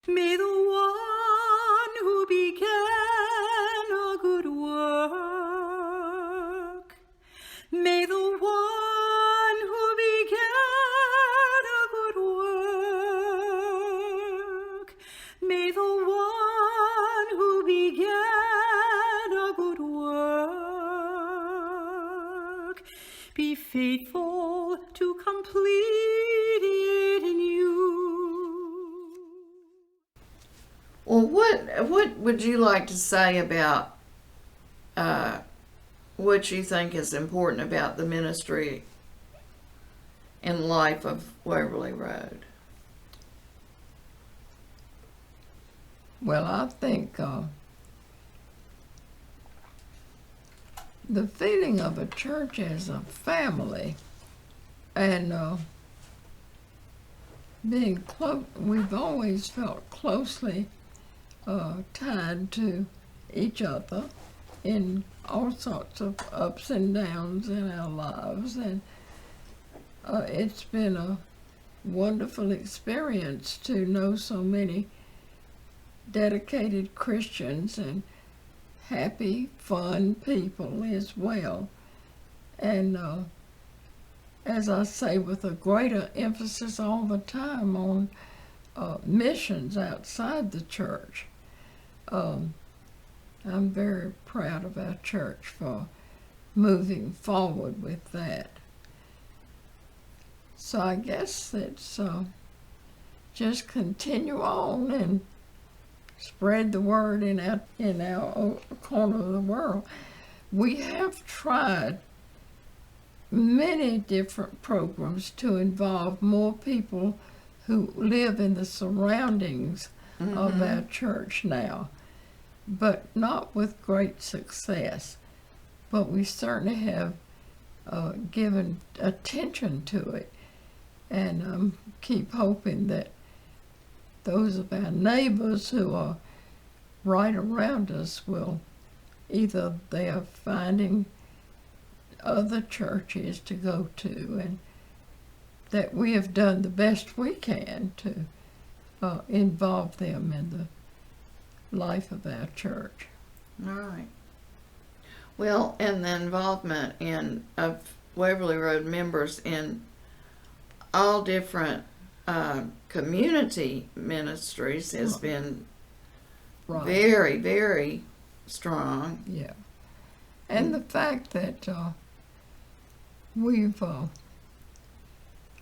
May the one who began a good work, may the one who began a good work, may the one who began a good work be faithful to complete it in you. Well, what would you like to say about what you think is important about the ministry and life of Waverly Road? Well, I think the feeling of a church as a family and being close, we've always felt closely tied to each other in all sorts of ups and downs in our lives, and it's been a wonderful experience to know so many dedicated Christians and happy, fun people as well. And as I say, with a greater emphasis all the time on missions outside the church. I'm very proud of our church for moving forward with that. So I guess it's just continue on and spread the word in our corner of the world. We have tried many different programs to involve more people who live in the surroundings of our church now, but not with great success. But we certainly have given attention to it, and keep hoping that those of our neighbors who are right around us will either they are finding other churches to go to, and that we have done the best we can to involve them in the life of our church. All right. Well, and the involvement of Waverly Road members in all different community ministries has been very, very strong. Yeah. And the fact that we've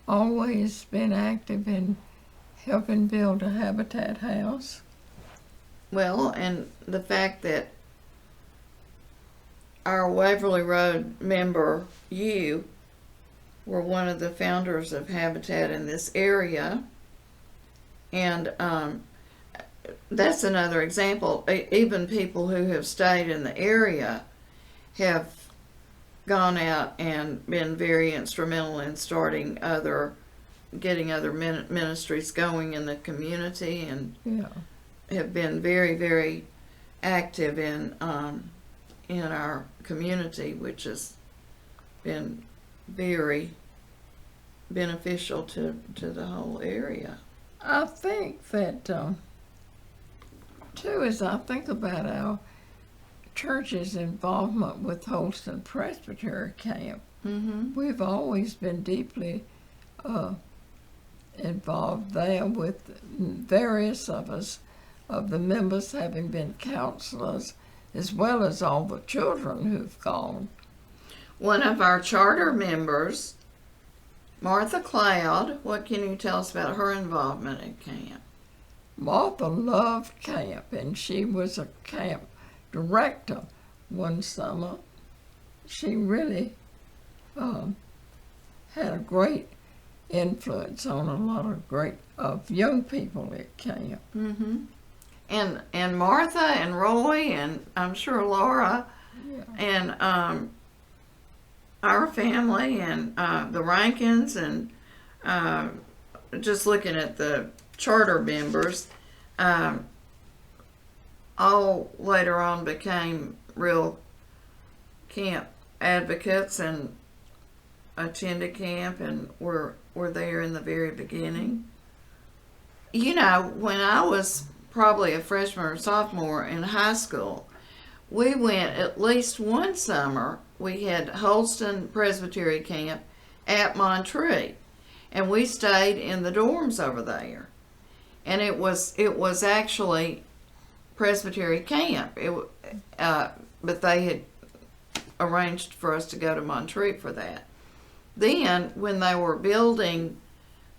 always been active in helping build a Habitat house. Well, and the fact that our Waverly Road member, you, were one of the founders of Habitat in this area. And that's another example. Even people who have stayed in the area have gone out and been very instrumental in getting other ministries going in the community, and have been very, very active in our community, which has been very beneficial to the whole area. I think that too, as I think about our church's involvement with Holston Presbyterian Camp, we've always been deeply involved there, with various of us, of the members having been counselors, as well as all the children who've gone. One of our charter members, Martha Cloud, what can you tell us about her involvement at camp? Martha loved camp, and she was a camp director one summer. She really had a great influence on a lot of young people at camp. And Martha and Roy, and I'm sure Laura, and our family, and the Rankins, and just looking at the charter members, all later on became real camp advocates and attended camp and were there in the very beginning. you know, when I was probably a freshman or sophomore in high school, we went at least one summer. We had Holston Presbyterian camp at Monterey, and we stayed in the dorms over there. And it was actually Presbyterian camp. But they had arranged for us to go to Monterey for that. Then, when they were building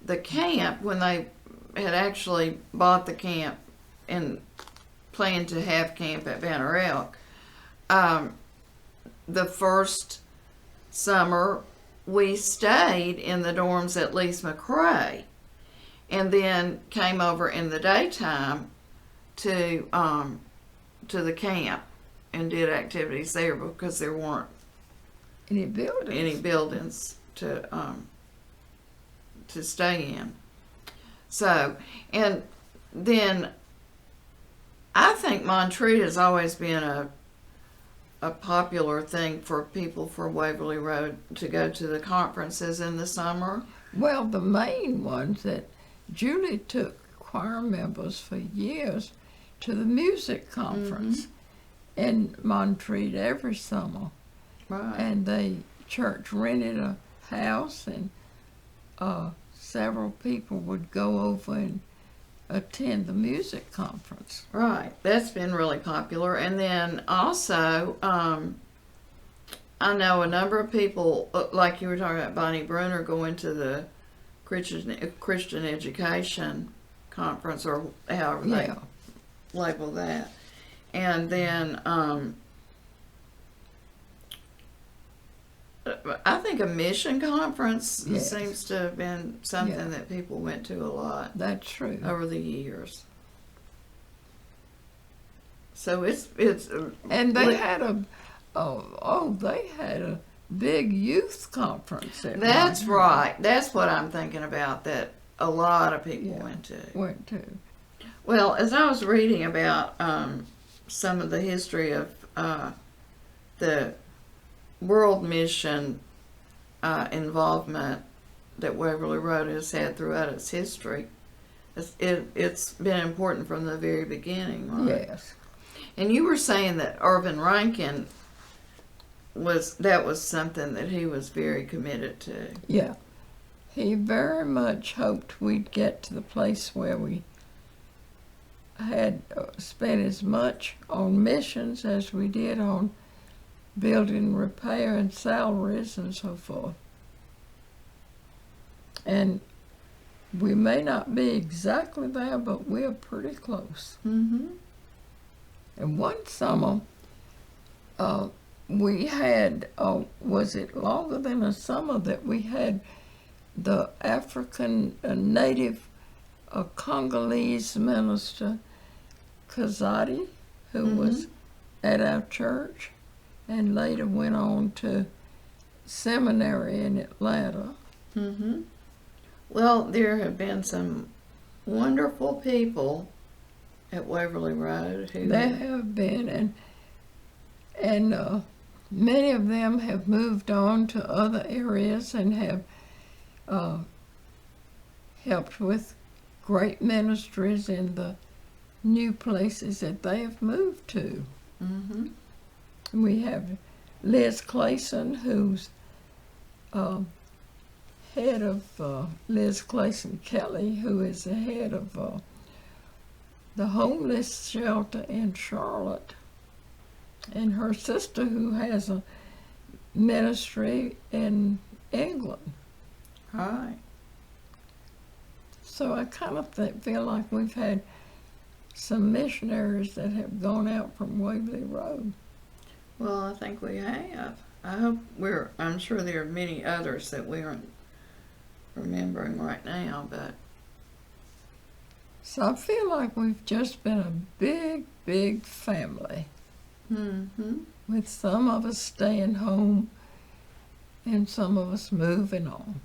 the camp, when they had actually bought the camp and planned to have camp at Banner Elk, the first summer we stayed in the dorms at Lee's McRae, and then came over in the daytime to the camp and did activities there because there weren't Any buildings. to stay in. So, and then I think Monterey has always been a popular thing for people for Waverly Road to go to the conferences in the summer. Well, the main ones that Julie took choir members for years to the music conference in Montreat every summer. Right. And the church rented a house, and several people would go over and attend the music conference. Right. That's been really popular. And then also, I know a number of people, like you were talking about Bonnie Bruner, going to the Christian education conference, or however they label that. And then I think a mission conference seems to have been something that people went to a lot. That's true. Over the years. So it's and they had a big youth conference. That's right. That's what I'm thinking about, that a lot of people went to. Well, as I was reading about some of the history of the world mission involvement that Waverly Road has had throughout its history, it's been important from the very beginning, right? Yes. And you were saying that Irvin Rankin was something that he was very committed to. Yeah. He very much hoped we'd get to the place where we had spent as much on missions as we did on building, repair, and salaries and so forth. And we may not be exactly there, but we're pretty close. Mm-hmm. And one summer, we had, was it longer than a summer, that we had the African native Congolese minister, Kazadi, who was at our church and later went on to seminary in Atlanta. Mm-hmm. Well, there have been some wonderful people at Waverly Road who... There have been, and many of them have moved on to other areas and have helped with great ministries in the new places that they have moved to. Mm-hmm. We have Liz Clayson, who's head of Liz Clayson Kelly, who is the head of the homeless shelter in Charlotte, and her sister, who has a ministry in England. Right. So I kind of feel like we've had some missionaries that have gone out from Waverly Road. Well, I think we have. I'm sure there are many others that we aren't remembering right now, but... So I feel like we've just been a big, big family. Mm-hmm. With some of us staying home and some of us moving on.